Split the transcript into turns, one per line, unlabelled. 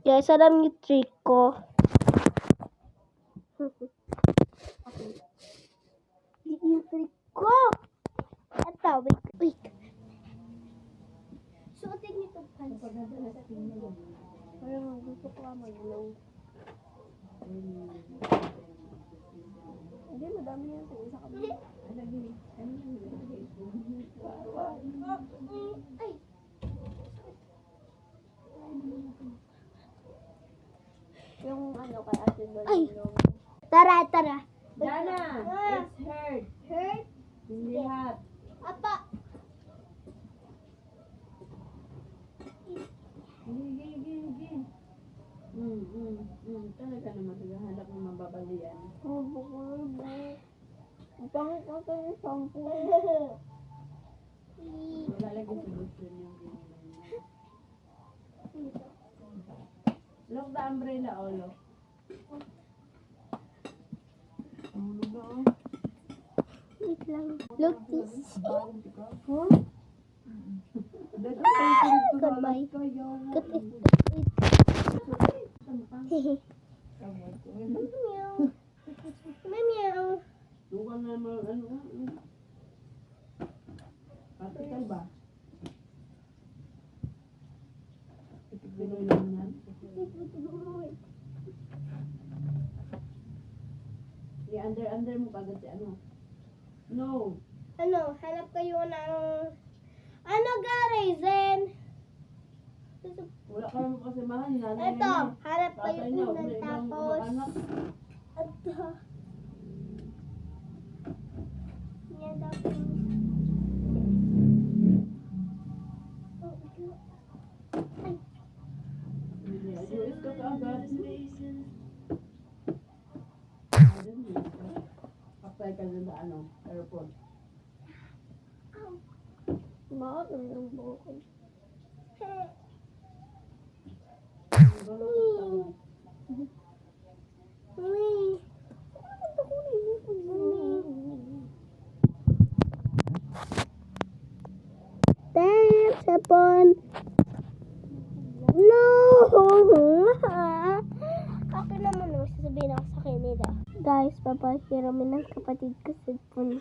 Guys, alam niyo trick ko. Yung trick ko. Ito, wait. Suotin niyo itong pants. Parang gusto ko mag-glow. Hindi, madami yan sa isa kami. Ay! Yung ano kay Ate Dolly. Ay! Tara!
Dana, it's hurt.
Hurt?
Hindi hot.
Apa!
Gigi. Talaga naman naghahanap ng mababalian.
Pangit na ito yung shampoo.
Wala lagi solusyon yung ginagawa. Look the umbrella, Olo.
Wait lang. Look this. Huh? Goodbye. Cut it. Meow.
Tukan na naman, particle ba? Pinoy lang yan. I-under mo kagad si ano. No.
Ano, hanap kayo ng... Ano, Garizen?
Wala ka naman kasi mahal. Nanay
Ito,
niya.
hanap kayo
Tatay niya,
ng
wala ibang
tapos...
anak.
Ito. Yan tapos... Ay.
Ayos ka kaagad. Paktay ka na ano, airport.
Bakit ang yung bukod? Thanks, Hapon. No! Akin naman, sasabihin ako sa kanila. Guys, papahiramin ng kapatid ko sa phone.